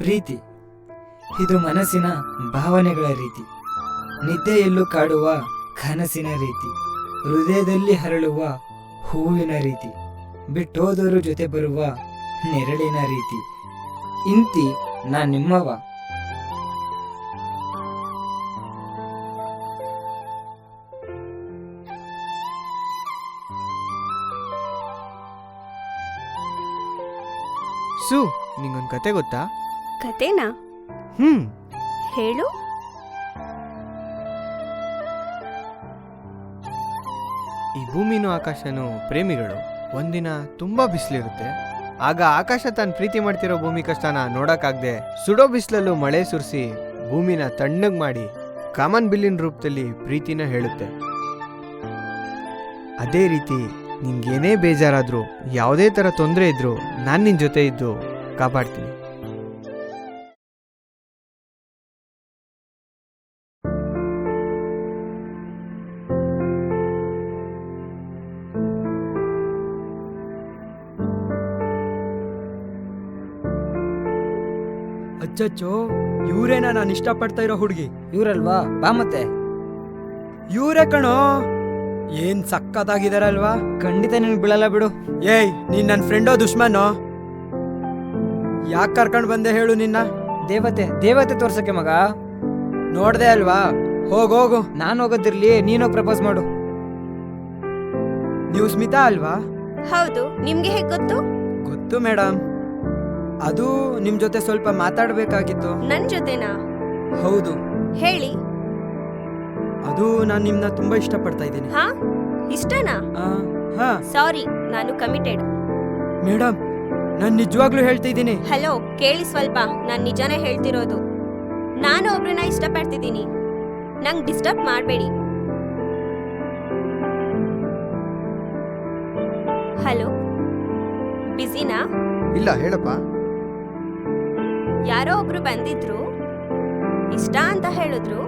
ಪ್ರೀತಿ ಇದು ಮನಸ್ಸಿನ ಭಾವನೆಗಳ ರೀತಿ, ನಿದ್ದೆಯಲ್ಲೂ ಕಾಡುವ ಕನಸಿನ ರೀತಿ, ಹೃದಯದಲ್ಲಿ ಹರಳುವ ಹೂವಿನ ರೀತಿ, ಬಿಟ್ಟೋದರ ಜೊತೆ ಬರುವ ನೆರಳಿನ ರೀತಿ. ಇಂತಿ ನಾ ನಿಮ್ಮವ. ಸು, ನಿಂಗೊಂದು ಕತೆ ಗೊತ್ತಾ? ಕತೆನಾ? ಹೇಳು. ಈ ಭೂಮಿನೂ ಆಕಾಶನೂ ಪ್ರೇಮಿಗಳು. ಒಂದಿನ ತುಂಬಾ ಬಿಸಿಲಿರುತ್ತೆ. ಆಗ ಆಕಾಶ ತಾನು ಪ್ರೀತಿ ಮಾಡ್ತಿರೋ ಭೂಮಿ ಕಷ್ಟನ ನೋಡಕ್ಕಾಗ್ದೆ ಸುಡೋ ಬಿಸಿಲಲ್ಲೂ ಮಳೆ ಸುರಿಸಿ ಭೂಮಿನ ತಣ್ಣಗ್ ಮಾಡಿ ಕಾಮನ್ ಬಿಲ್ಲಿನ ರೂಪದಲ್ಲಿ ಪ್ರೀತಿನ ಹೇಳುತ್ತೆ. ಅದೇ ರೀತಿ ನಿನ್ಗೇನೇ ಬೇಜಾರಾದ್ರೂ, ಯಾವುದೇ ತರ ತೊಂದರೆ ಇದ್ರೂ ನಾನು ನಿನ್ ಜೊತೆ ಇದ್ದು ಕಾಪಾಡ್ತೀನಿ. ಅಚ್ಚಚ್ಚೋ, ಇವರೇನಾ ನಾನು ಇಷ್ಟಪಡ್ತಾ ಇರೋ ಹುಡುಗಿ? ಇವ್ರಲ್ವಾ? ಬಾ ಮತ್ತೆ. ಇವರೇ ಕಣೋ. ಏನ್ ಸಕ್ಕತ್ತಾಗಿದಾರಲ್ವಾ? ಖಂಡಿತ ನಿನ್ ಬೀಳಲ್ಲ ಬಿಡು. ಏಯ್, ನೀನ್ ನನ್ನ ಫ್ರೆಂಡೋ ದುಶ್ಮನೋ? ಯಾಕೆ ಕರ್ಕೊಂಡ್ ಬಂದೆ ಹೇಳು ನಿನ್ನ? ದೇವತೆ ತೋರ್ಸಕ್ಕೆ ಮಗ. ನೋಡ್ದೆ ಅಲ್ವಾ? ಹೋಗೋಗು. ನಾನು ಹೋಗೋದಿರ್ಲಿ, ನೀನೋಗಿ ಪ್ರಪೋಸ್ ಮಾಡು. ನೀವು ಸ್ಮಿತಾ ಅಲ್ವಾ? ಹೌದು. ನಿಮ್ಗೆ ಹೇಗ್ ಗೊತ್ತು? ಗೊತ್ತು ಮೇಡಮ್. ಅದು ನಿಮ್ ಜೊತೆ ಸ್ವಲ್ಪ ಮಾತಾಡ್ಬೇಕಾಗಿತ್ತು. ನನ್ ಜೊತೆನಾ? ಹೌದು. ಹೇಳಿ. ಅದು ನಾನು ನಿಮ್ನ ತುಂಬಾ ಇಷ್ಟಪಡ್ತಾ ಇದ್ದೀನಿ. ಹಾ? ಇಷ್ಟನಾ? ಹಾ. ಸಾರಿ, ನಾನು ಕಮಿಟೆಡ್. ಮೇಡಮ್, ನಾನು ನಿಜವಾಗ್ಲೂ ಹೇಳ್ತಾ ಇದ್ದೀನಿ. ಹಲೋ, ಕೇಳಿ ಸ್ವಲ್ಪ. ನಾನ್ ನಿಜಾನೇ ಹೇಳ್ತಿರೋದು. ನಾನು ಒಬ್ರನ್ನ ಇಷ್ಟಪಡ್ತಿದ್ದೀನಿ. ನಂಗ್ ಡಿಸ್ಟರ್ಬ್ ಮಾಡಬೇಡಿ. ಹಲೋ, ಬಿಸಿನಾ? ಇಲ್ಲ, ಹೇಳಪ್ಪ. ಯಾರೋ ಒಬ್ರು ಬಂದಿದ್ರು, ಇಷ್ಟ ಅಂತ ಹೇಳಿದ್ರು,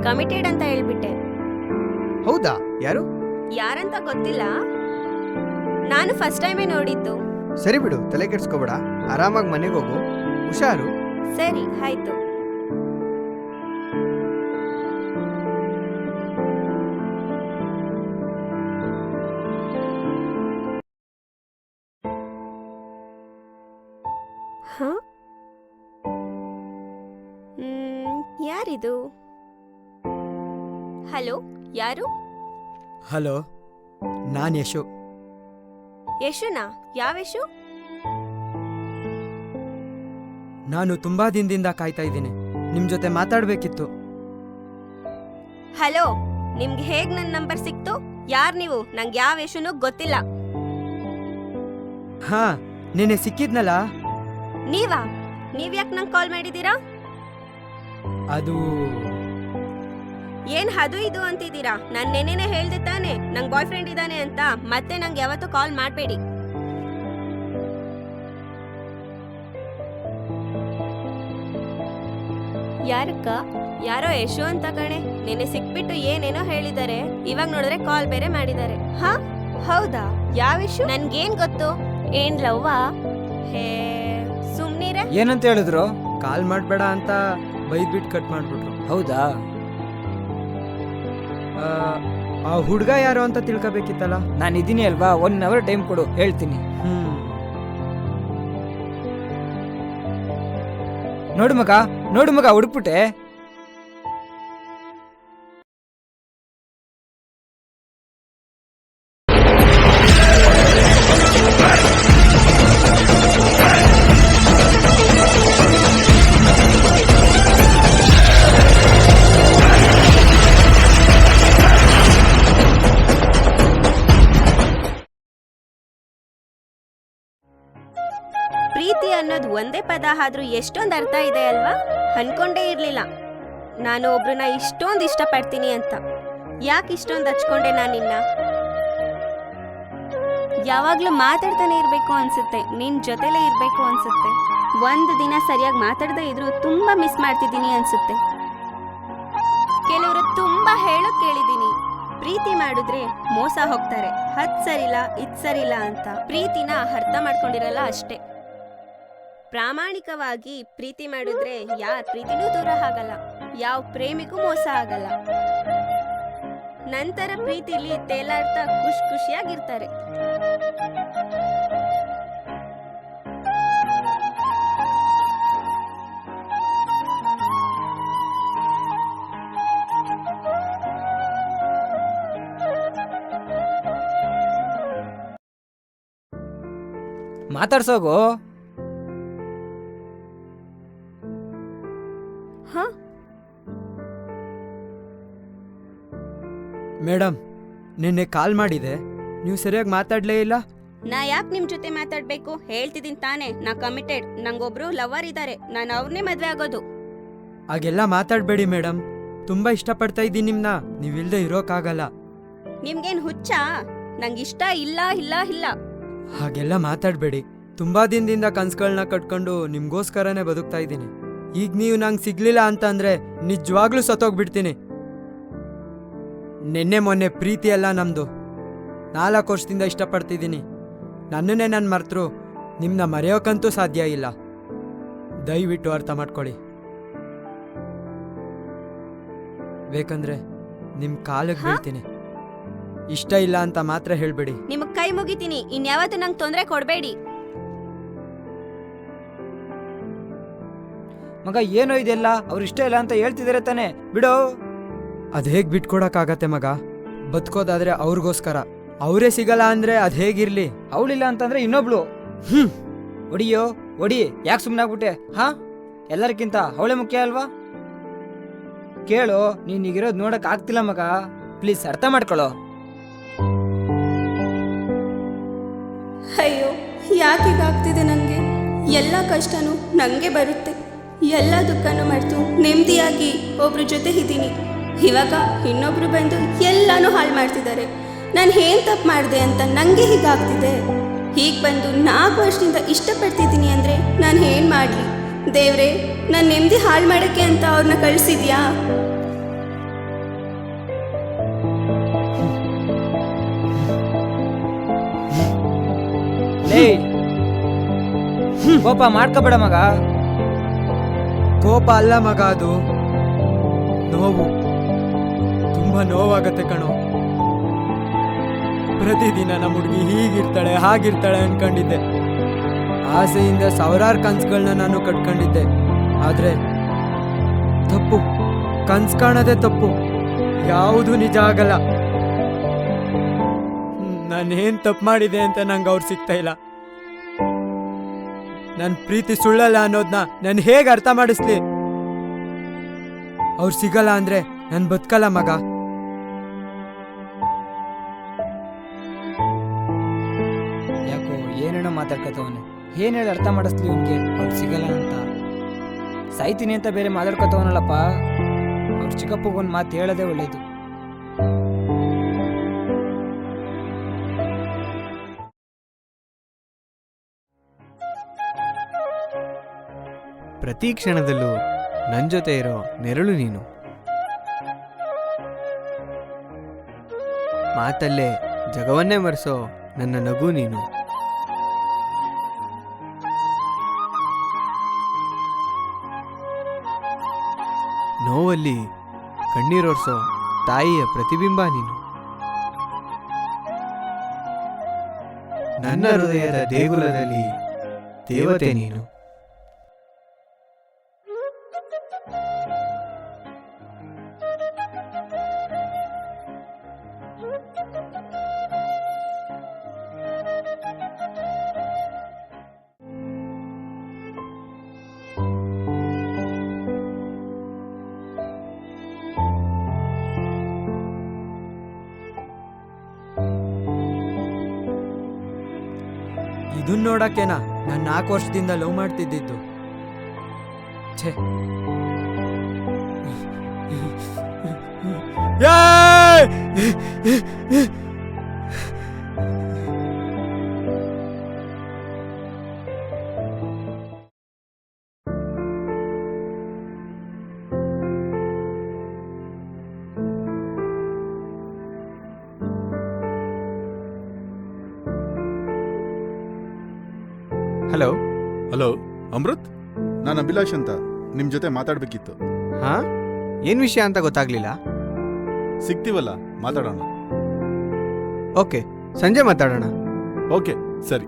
ಕಮಿಟೆಡ್ ಅಂತ ಹೇಳ್ಬಿಟ್ಟೆ. ಹೌದಾ? ಯಾರು? ಯಾರಂತ ಗೊತ್ತಿಲ್ಲ, ನಾನು ಫಸ್ಟ್ ಟೈಮೇ ನೋಡಿದ್ದು. ಸರಿ ಬಿಡು, ತಲೆ ಕೆಡ್ಸ್ಕೋಬೇಡ. ಆರಾಮಾಗಿ ಮನೆಗೆ ಹೋಗು. ಹುಷಾರು. ಸರಿ, ಆಯ್ತು. ಯಾರಿದು? ಹಲೋ, ಯಾರು? ಹಲೋ, ನಾನ್ ಯಶು. ಯಶುನಾ? ಯಾವ ಯಶು? ನಾನು ತುಂಬಾ ದಿನದಿಂದ ಕಾಯ್ತಾ ಇದ್ದೀನಿ. ನಿಮ್ ಜೊತೆ ಮಾತಾಡ್ಬೇಕಿತ್ತು. ಹಲೋ, ನಿಮ್ಗೆ ಹೇಗ್ ನನ್ನ ನಂಬರ್ ಸಿಕ್ತು? ಯಾರ್ ನೀವು? ನಂಗೆ ಯಾವ ಯಶುನೂ ಗೊತ್ತಿಲ್ಲ. ಹಾ, ನೆನೆ ಸಿಕ್ಕಿದ್ನಲ್ಲ. ನೀವಾ? ನೀವ್ಯಾಕೆ ನಂಗೆ ಕಾಲ್ ಮಾಡಿದ್ದೀರಾ? ಅದು ಏನ್ ಅದು ಇದು ಅಂತಿದ್ದೀರಾ? ನಾನ್ ನೆನ್ನೆನೆ ಹೇಳ್ದೆ ತಾನೆ ನಂಗ್ ಬಾಯ್ ಫ್ರೆಂಡ್ ಇದ್ದಾನೆ ಅಂತ. ಮತ್ತೆ ನಂಗೆ ಯಾವತ್ತೂ ಕಾಲ್ ಮಾಡಬೇಡಿ. ಯಾರಕ್ಕ? ಯಾರೋ ಯಶು ಅಂತ ಕಣೆ. ನೆನ್ನೆ ಸಿಕ್ಬಿಟ್ಟು ಏನೇನೋ ಹೇಳಿದ್ದಾರೆ. ಇವಾಗ ನೋಡಿದ್ರೆ ಕಾಲ್ ಬೇರೆ ಮಾಡಿದ್ದಾರೆ. ಹಾ, ಹೌದಾ? ಯಾವ ಯಶು? ನನ್ಗೇನ್ ಗೊತ್ತು? ಏನ್ ಲವ್ವಾ? ಹೇ, ಸುಮ್ನಿರೆ. ಏನಂತ ಹೇಳಿದ್ರು? ಕಾಲ್ ಮಾಡ್ಬೇಡ ಅಂತ ಬೈದ್ಬಿಟ್ಟು ಕಟ್ ಮಾಡ್ಬಿಟ್ರು. ಹೌದಾ? ಆ ಹುಡ್ಗ ಯಾರು ಅಂತ ತಿಳ್ಕೊಬೇಕಿತ್ತಲ್ಲ. ನಾನು ಇದೀನಿ ಅಲ್ವಾ, 1 hour ಟೈಮ್ ಕೊಡು, ಹೇಳ್ತೀನಿ. ನೋಡು ಮಗ ಹುಡುಕ್ಬಿಟ್ಟೆ. ಪ್ರೀತಿ ಅನ್ನೋದು ಒಂದೇ ಪದ ಆದ್ರೂ ಎಷ್ಟೊಂದು ಅರ್ಥ ಇದೆ ಅಲ್ವಾ? ಅನ್ಕೊಂಡೇ ಇರ್ಲಿಲ್ಲ ನಾನು ಒಬ್ರನ್ನ ಇಷ್ಟೊಂದು ಇಷ್ಟಪಡ್ತೀನಿ ಅಂತ. ಯಾಕೆ ಇಷ್ಟೊಂದು ಹಚ್ಕೊಂಡೆ ನಾನು ನಿನ್ನ? ಯಾವಾಗ್ಲೂ ಮಾತಾಡ್ತಾನೆ ಇರ್ಬೇಕು ಅನ್ಸುತ್ತೆ, ನಿನ್ ಜೊತೆಲೇ ಇರ್ಬೇಕು ಅನ್ಸುತ್ತೆ. ಒಂದು ದಿನ ಸರಿಯಾಗಿ ಮಾತಾಡದೇ ಇದ್ರು ತುಂಬಾ ಮಿಸ್ ಮಾಡ್ತಿದ್ದೀನಿ ಅನ್ಸುತ್ತೆ. ಕೆಲವರು ತುಂಬಾ ಹೇಳೋದ್ ಕೇಳಿದೀನಿ, ಪ್ರೀತಿ ಮಾಡಿದ್ರೆ ಮೋಸ ಹೋಗ್ತಾರೆ, ಅದ್ ಸರಿಲ್ಲ ಇದ್ ಸರಿಲ್ಲ ಅಂತ. ಪ್ರೀತಿನ ಅರ್ಥ ಮಾಡ್ಕೊಂಡಿರಲ್ಲ ಅಷ್ಟೇ. ಪ್ರಾಮಾಣಿಕವಾಗಿ ಪ್ರೀತಿ ಮಾಡಿದ್ರೆ ಯಾರ ಪ್ರೀತಿನೂ ದೂರ ಆಗಲ್ಲ, ಯಾವ ಪ್ರೇಮಿಗೂ ಮೋಸ ಆಗಲ್ಲ. ನಂತರ ಪ್ರೀತಿಲಿ ತೇಲಾಡ್ತಾ ಖುಷಿಯಾಗಿರ್ತಾರೆ. ಮಾತಾಡ್ಸೋಗು. ಹ ಮೇಡಮ್, ನಿನ್ನೆ ಕಾಲ್ ಮಾಡಿದೆ, ನೀವು ಸರಿಯಾಗಿ ಮಾತಾಡ್ಲೇ ಇಲ್ಲ. ನಾ ಯಾಕೆ ನಿಮ್ ಜೊತೆ ಮಾತಾಡ್ಬೇಕು? ಹೇಳ್ತಿದ್ದೀನಿ ತಾನೇ, ನಾ ಕಮಿಟೆಡ್. ನಂಗೊಬ್ರು ಲವರ್ ಇದ್ದಾರೆ, ನಾನು ಅವ್ರನ್ನೇ ಮದ್ವೆ ಆಗೋದು. ಹಾಗೆಲ್ಲ ಮಾತಾಡ್ಬೇಡಿ ಮೇಡಮ್, ತುಂಬಾ ಇಷ್ಟಪಡ್ತಾ ಇದ್ದೀನಿ ನಿಮ್ನ, ನೀವಿಲ್ದೆ ಇರೋಕ್ಕಾಗಲ್ಲ. ನಿಮ್ಗೇನ್ ಹುಚ್ಚ? ನಂಗಿಷ್ಟ ಇಲ್ಲ ಇಲ್ಲ ಇಲ್ಲ. ಹಾಗೆಲ್ಲ ಮಾತಾಡ್ಬೇಡಿ. ತುಂಬಾ ದಿನದಿಂದ ಕನ್ಸುಗಳನ್ನ ಕಟ್ಕೊಂಡು ನಿಮ್ಗೋಸ್ಕರನೇ ಬದುಕ್ತಾ ಇದ್ದೀನಿ. ಈಗ ನೀವು ನಂಗೆ ಸಿಗ್ಲಿಲ್ಲ ಅಂತಂದ್ರೆ ನಿಜವಾಗ್ಲೂ ಸತ್ತೋಗ್ಬಿಡ್ತೀನಿ. ನಿನ್ನೆ ಮೊನ್ನೆ ಪ್ರೀತಿ ಎಲ್ಲ ನಮ್ದು. 4 ವರ್ಷದಿಂದ ಇಷ್ಟಪಡ್ತಿದ್ದೀನಿ. ನನ್ನನ್ನೇ ನಾನು ಮರ್ತರು ನಿಮ್ಮನ್ನ ಮರೆಯೋಕ್ಕಂತೂ ಸಾಧ್ಯ ಇಲ್ಲ. ದಯವಿಟ್ಟು ಅರ್ಥ ಮಾಡ್ಕೊಳ್ಳಿ. ಬೇಕಂದ್ರೆ ನಿಮ್ಮ ಕಾಲಿಗೆ ಬೀಳ್ತೀನಿ. ಇಷ್ಟ ಇಲ್ಲ ಅಂತ ಮಾತ್ರ ಹೇಳ್ಬೇಡಿ. ನಿಮಗ್ ಕೈ ಮುಗಿತೀನಿ, ಇನ್ಯಾವತ್ತೂ ನಂಗೆ ತೊಂದರೆ ಕೊಡ್ಬೇಡಿ. ಮಗ ಏನೋ ಇದೆಲ್ಲ, ಅವ್ರು ಇಷ್ಟ ಇಲ್ಲ ಅಂತ ಹೇಳ್ತಿದಾರೆ ತಾನೆ, ಬಿಡೋ. ಅದ್ ಹೇಗ್ ಬಿಟ್ಕೊಡಕ್ಕಾಗತ್ತೆ ಮಗ? ಬದುಕೋದಾದ್ರೆ ಅವ್ರಿಗೋಸ್ಕರ. ಅವರೇ ಸಿಗಲ್ಲ ಅಂದ್ರೆ ಅದ್ ಹೇಗಿರ್ಲಿ? ಅವಳಿಲ್ಲ ಅಂತಂದ್ರೆ ಇನ್ನೊಬ್ಳು. ಒಡಿಯೋ ಒಡಿ, ಯಾಕೆ ಸುಮ್ಮನಾಗ್ಬಿಟ್ಟೆ? ಹಾ, ಎಲ್ಲರಿಗಿಂತ ಅವಳೇ ಮುಖ್ಯ ಅಲ್ವಾ? ಕೇಳು, ನೀನ್ ಈಗಿರೋದು ನೋಡಕ್ ಆಗ್ತಿಲ್ಲ ಮಗ, ಪ್ಲೀಸ್ ಅರ್ಥ ಮಾಡ್ಕೊಳ್ಳೋ. ಅಯ್ಯೋ, ಯಾಕೀಗಾಗ್ತಿದೆ ನನಗೆ? ಎಲ್ಲ ಕಷ್ಟನೂ ನನಗೆ ಬರುತ್ತೆ, ಎಲ್ಲ ದುಃಖನೂ ಮರೆತು ನೆಮ್ಮದಿಯಾಗಿ ಒಬ್ರ ಜೊತೆ ಇದ್ದೀನಿ. ಇವಾಗ ಇನ್ನೊಬ್ರು ಬಂದು ಎಲ್ಲಾನು ಹಾಳು ಮಾಡ್ತಿದ್ದಾರೆ. ನಾನು ಏನು ತಪ್ಪು ಮಾಡಿದೆ ಅಂತ ನನಗೆ ಹೀಗಾಗ್ತಿದೆ. ಹೀಗೆ ಬಂದು 4 ವರ್ಷದಿಂದ ಇಷ್ಟಪಡ್ತಿದ್ದೀನಿ ಅಂದರೆ ನಾನು ಏನು ಮಾಡಲಿ? ದೇವ್ರೆ, ನಾನು ನೆಮ್ಮದಿ ಹಾಳು ಮಾಡೋಕ್ಕೆ ಅಂತ ಅವ್ರನ್ನ ಕಳಿಸಿದ್ಯಾ? ಕೋಪ ಮಾಡ್ಕೋಬೇಡ ಮಗ. ಕೋಪ ಅಲ್ಲ ಮಗ, ಅದು ನೋವು. ತುಂಬಾ ನೋವಾಗತ್ತೆ ಕಣೋ. ಪ್ರತಿದಿನ ನಮ್ಮ ಹುಡುಗಿ ಹೀಗಿರ್ತಾಳೆ ಹಾಗಿರ್ತಾಳೆ ಅನ್ಕೊಂಡಿದ್ದೆ. ಆಸೆಯಿಂದ 1000 ಕನ್ಸುಗಳನ್ನ ನಾನು ಕಟ್ಕೊಂಡಿದ್ದೆ. ಆದ್ರೆ ತಪ್ಪು, ಕನ್ಸು ಕಾಣೋದೇ ತಪ್ಪು, ಯಾವುದು ನಿಜ ಆಗಲ್ಲ. ನಾನೇನ್ ತಪ್ಪು ಮಾಡಿದೆ ಅಂತ ನಂಗೆ ಅವ್ರು ಸಿಗ್ತಾ ಇಲ್ಲ. ನನ್ನ ಪ್ರೀತಿ ಸುಳ್ಳಲ್ಲ ಅನ್ನೋದನ್ನ ನಾನು ಹೇಗೆ ಅರ್ಥ ಮಾಡಿಸ್ಲಿ? ಅವ್ರು ಸಿಗಲ್ಲ ಅಂದ್ರೆ ನಾನು ಬದುಕಲ್ಲ ಮಗ. ಯಾಕೋ ಏನೇನೋ ಮಾತಾಡ್ಕೊತವನೆ, ಏನ್ ಹೇಳಿ ಅರ್ಥ ಮಾಡಿಸ್ಲಿ ಇವನ್ಗೆ? ಅವ್ರು ಸಿಗಲ್ಲ ಅಂತ, ಸಾಯ್ತೀನಿ ಅಂತ ಬೇರೆ ಮಾತಾಡ್ಕೊತವನಲ್ಲಪ್ಪ. ಅವ್ರ ಚಿಕ್ಕಪ್ಪಗೊಂದು ಮಾತು ಹೇಳೋದೇ ಒಳ್ಳೇದು. ಪ್ರತಿ ಕ್ಷಣದಲ್ಲೂ ನನ್ನ ಜೊತೆ ಇರೋ ನೆರಳು ನೀನು. ಮಾತಲ್ಲೇ ಜಗವನ್ನೇ ಮರೆಸೋ ನನ್ನ ನಗು ನೀನು. ನೋವಲ್ಲಿ ಕಣ್ಣೀರೋರ್ಸೋ ತಾಯಿಯ ಪ್ರತಿಬಿಂಬ ನೀನು. ನನ್ನ ಹೃದಯದ ದೇಗುಲದಲ್ಲಿ ದೇವತೆ ನೀನು. ಇದನ್ ನೋಡಕ್ಕೇನಾ ನಾನು 4 ವರ್ಷದಿಂದ ಲವ್ ಮಾಡ್ತಿದ್ದಿದ್ದು. ಛೇ. ಹಲೋ. ಹಲೋ ಅಮೃತ್, ನಾನು ಅಭಿಲಾಷ್ ಅಂತ ನಿಮ್ ಜೊತೆ ಮಾತಾಡ್ಬೇಕಿತ್ತು. ಹಾ, ಏನ್ ವಿಷಯ ಅಂತ ಗೊತ್ತಾಗ್ಲಿಲ್ಲ. ಸಿಗ್ತೀವಲ್ಲ, ಮಾತಾಡೋಣ. ಓಕೆ, ಸಂಜೆ ಮಾತಾಡೋಣ. ಓಕೆ, ಸರಿ.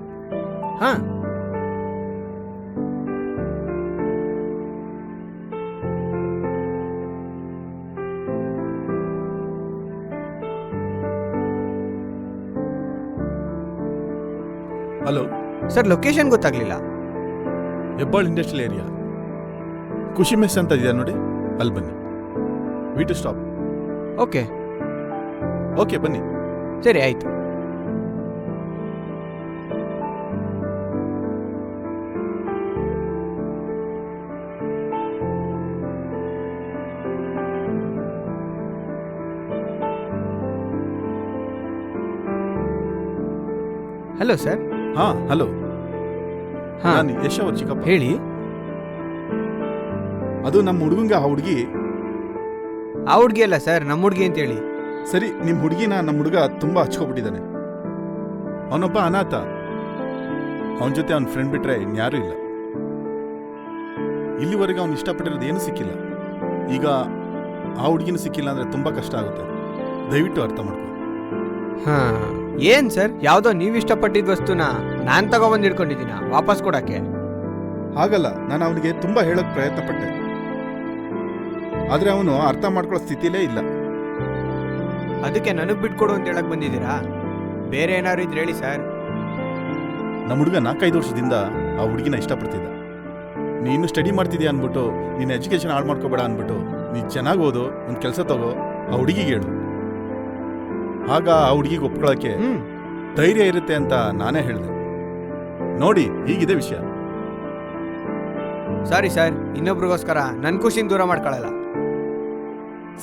ಹಾ. ಹಲೋ ಸರ್, ಲೊಕೇಶನ್ ಗೊತ್ತಾಗ್ಲಿಲ್ಲ. Hebbal industrial area, Khushi mess ಅಂತ ಇದೆಯಾ ನೋಡಿ, ಅಲ್ಲಿ ಬನ್ನಿ. V two stop. Okay okay, ಬನ್ನಿ. ಸರಿ, ಆಯ್ತು. Hello sir. ಹಾ, ಹಲೋ. ಹಾ, ನಾನು ಯಶ್ ಅವ್ರ ಚಿಕ್ಕಪ್ಪ. ಹೇಳಿ. ಅದು ನಮ್ಮ ಹುಡುಗಂಗ ಆ ಹುಡುಗಿ. ಆ ಹುಡ್ಗಿ ಅಲ್ಲ ಸರ್, ನಮ್ಮ ಹುಡ್ಗಿ ಅಂತ ಹೇಳಿ. ಸರಿ, ನಿಮ್ಮ ಹುಡುಗಿನ ನಮ್ಮ ಹುಡುಗ ತುಂಬಾ ಹಚ್ಕೊಬಿಟ್ಟಿದ್ದಾನೆ. ಅವನೊಬ್ಬ ಅನಾಥ. ಅವನ ಜೊತೆ ಅವನ ಫ್ರೆಂಡ್ ಬಿಟ್ರೆ ಇನ್ಯಾರೂ ಇಲ್ಲ. ಇಲ್ಲಿವರೆಗೆ ಅವ್ನು ಇಷ್ಟಪಟ್ಟಿರೋದು ಏನೂ ಸಿಕ್ಕಿಲ್ಲ. ಈಗ ಆ ಹುಡುಗಿನೂ ಸಿಕ್ಕಿಲ್ಲ ಅಂದ್ರೆ ತುಂಬಾ ಕಷ್ಟ ಆಗುತ್ತೆ. ದಯವಿಟ್ಟು ಅರ್ಥ ಮಾಡ್ಕೊ. ಹಾ, ಏನ್ ಸರ್, ಯಾವ್ದೋ ನೀವ್ ಇಷ್ಟಪಟ್ಟಿದ್ ವಸ್ತುನ ನಾನ್ ತಗೊಬಂದ್ ಹಿಡ್ಕೊಂಡಿದ್ದೀನ ವಾಪಸ್ ಕೊಡಕ್ಕೆ? ಹಾಗಲ್ಲ, ನಾನು ಅವನಿಗೆ ತುಂಬಾ ಹೇಳಕ್ ಪ್ರಯತ್ನ ಪಟ್ಟೆ, ಆದ್ರೆ ಅವನು ಅರ್ಥ ಮಾಡ್ಕೊಳ್ಳೋ ಸ್ಥಿತಿಲೇ ಇಲ್ಲ. ಅದಕ್ಕೆ ನನಗ್ ಬಿಟ್ಕೊಡು ಅಂತ ಹೇಳಕ್ ಬಂದಿದ್ದೀರಾ? ಬೇರೆ ಏನಾದ್ರು ಇದ್ರೆ ಹೇಳಿ ಸರ್. ನಮ್ಮ ಹುಡುಗ 4-5 ವರ್ಷದಿಂದ ಆ ಹುಡುಗಿನ ಇಷ್ಟಪಡ್ತಿದ್ದ. ನೀನು ಸ್ಟಡಿ ಮಾಡ್ತಿದ್ಯಾ ಅನ್ಬಿಟ್ಟು, ನೀನು ಎಜುಕೇಶನ್ ಹಾಳು ಮಾಡ್ಕೋಬೇಡ ಅನ್ಬಿಟ್ಟು, ನೀನು ಚೆನ್ನಾಗಿ ಓದು, ಒಂದು ಕೆಲಸ ತಗೋ, ಆ ಹುಡುಗಿಗೆ ಹೇಳು. ಆಗ ಆ ಹುಡುಗಿಗೆ ಒಪ್ಕೊಳ್ಳೋಕ್ಕೆ ಧೈರ್ಯ ಇರುತ್ತೆ ಅಂತ ನಾನೇ ಹೇಳಿದೆ. ನೋಡಿ, ಹೀಗಿದೆ ವಿಷಯ. ಸಾರಿ ಸರ್, ಇನ್ನೊಬ್ರಿಗೋಸ್ಕರ ನನ್ ಖುಷಿನ ದೂರ ಮಾಡ್ಕೊಳಲ್ಲ.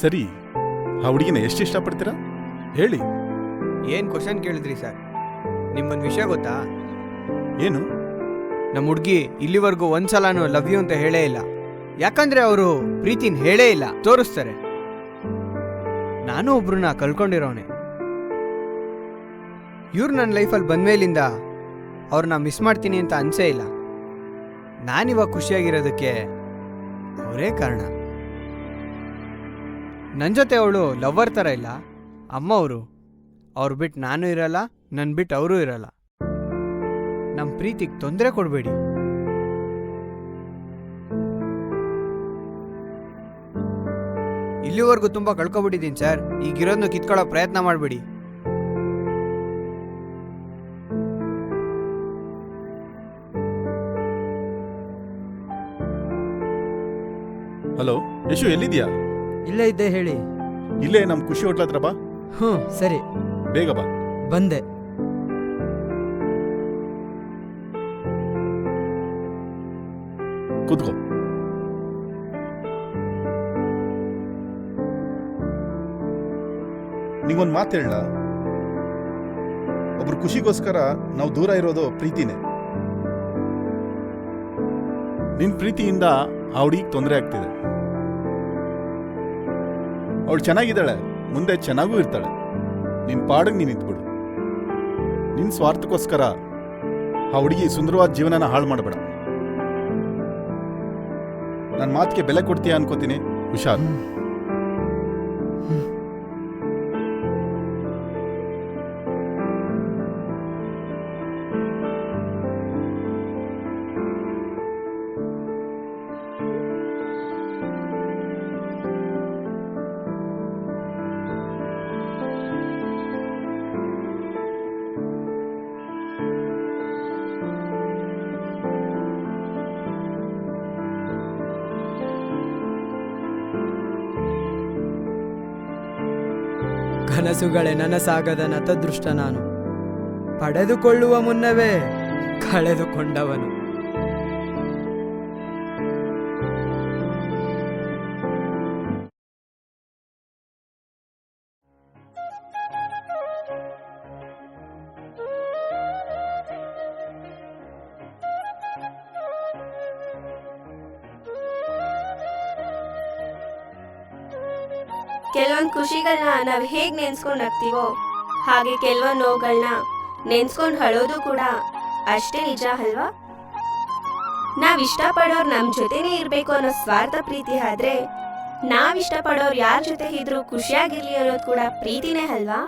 ಸರಿ, ಆ ಹುಡುಗಿನ ಎಷ್ಟು ಇಷ್ಟಪಡ್ತೀರಾ ಹೇಳಿ. ಏನ್ ಕ್ವಶನ್ ಕೇಳಿದ್ರಿ ಸರ್? ನಿಮ್ಮೊಂದ್ ವಿಷಯ ಗೊತ್ತಾ? ಏನು? ನಮ್ಮ ಹುಡ್ಗಿ ಇಲ್ಲಿವರೆಗೂ ಒಂದ್ಸಲನೂ ಲವ್ ಯು ಅಂತ ಹೇಳೇ ಇಲ್ಲ. ಯಾಕಂದ್ರೆ ಅವರು ಪ್ರೀತಿನ ಹೇಳೇ ಇಲ್ಲ, ತೋರಿಸ್ತಾರೆ. ನಾನು ಒಬ್ರನ್ನ ಕಳ್ಕೊಂಡಿರೋನೆ. ಇವ್ರು ನನ್ನ ಲೈಫಲ್ಲಿ ಬಂದ್ಮೇಲಿಂದ ಅವ್ರನ್ನ ಮಿಸ್ ಮಾಡ್ತೀನಿ ಅಂತ ಅನ್ಸೇ ಇಲ್ಲ. ನಾನಿವಾಗ ಖುಷಿಯಾಗಿರೋದಕ್ಕೆ ಅವರೇ ಕಾರಣ. ನನ್ನ ಜೊತೆ ಅವಳು ಲವ್ವರ್ ಥರ ಇಲ್ಲ, ಅಮ್ಮ ಅವರು. ಅವ್ರು ಬಿಟ್ಟು ನಾನು ಇರಲ್ಲ, ನನ್ನ ಬಿಟ್ಟು ಅವರೂ ಇರಲ್ಲ. ನಮ್ಮ ಪ್ರೀತಿಗೆ ತೊಂದರೆ ಕೊಡಬೇಡಿ. ಇಲ್ಲಿವರೆಗೂ ತುಂಬ ಕಳ್ಕೊಬಿಟ್ಟಿದ್ದೀನಿ ಸರ್. ಈಗಿರೋದನ್ನ ಕಿತ್ಕೊಳ್ಳೋ ಪ್ರಯತ್ನ ಮಾಡಬೇಡಿ. ಹಲೋ ಯಶು, ಎಲ್ಲಿದ್ಯಾ? ಇಲ್ಲೇ ಇದ್ದೆ, ಹೇಳಿ. ಇಲ್ಲೇ ನಮ್ಮ ಖುಷಿ ಹೋಟ್ಲ ಹತ್ರ ಬಾ. ಸರಿ, ಬೇಗ ಬಾ. ಬಂದೆ. ಕೂತ್ಕೋ. ನಿಂಗೊಂದು ಮಾತು ಹೇಳ. ಒಬ್ರು ಖುಷಿಗೋಸ್ಕರ ನಾವು ದೂರ ಇರೋದು ಪ್ರೀತಿನೇ. ನಿನ್ ಪ್ರೀತಿಯಿಂದ ಆ ಹುಡುಗಿಗೆ ತೊಂದರೆ ಆಗ್ತಿದೆ. ಅವಳು ಚೆನ್ನಾಗಿದ್ದಾಳೆ, ಮುಂದೆ ಚೆನ್ನಾಗೂ ಇರ್ತಾಳೆ. ನಿನ್ ಪಾಡಿಗೆ ನೀನು ಇದ್ಬಿಡು. ನಿನ್ ಸ್ವಾರ್ಥಕ್ಕೋಸ್ಕರ ಆ ಹುಡುಗಿ ಸುಂದರವಾದ ಜೀವನನ ಹಾಳು ಮಾಡಬೇಡ. ನನ್ನ ಮಾತಿಗೆ ಬೆಲೆ ಕೊಡ್ತೀಯ ಅನ್ಕೋತೀನಿ. ಹುಷಾರ್. ಕನಸುಗಳೇ ನನಸಾಗದ ನತದೃಷ್ಟ ನಾನು. ಪಡೆದುಕೊಳ್ಳುವ ಮುನ್ನವೇ ಕಳೆದುಕೊಂಡವನು. ಕೆಲವೊಂದು ಖುಷಿಗಳನ್ನ ನಾವ್ ಹೇಗ್ ನೆನ್ಸ್ಕೊಂಡ್ ಆಗ್ತೀವೋ ಹಾಗೆ ಕೆಲವೊಂದು ನೋವುಗಳನ್ನ ನೆನ್ಸ್ಕೊಂಡ್ ಹಳೋದು ಕೂಡ ಅಷ್ಟೇ ನಿಜ ಅಲ್ವಾ? ನಾವ್ ಇಷ್ಟಪಡೋರ್ ನಮ್ ಜೊತೆನೇ ಇರ್ಬೇಕು ಅನ್ನೋ ಸ್ವಾರ್ಥ ಪ್ರೀತಿ ಆದ್ರೆ ನಾವ್ ಇಷ್ಟಪಡೋರ್ ಯಾರ ಜೊತೆ ಇದ್ರೂ ಖುಷಿಯಾಗಿರ್ಲಿ ಅನ್ನೋದು ಕೂಡ ಪ್ರೀತಿನೇ ಅಲ್ವಾ?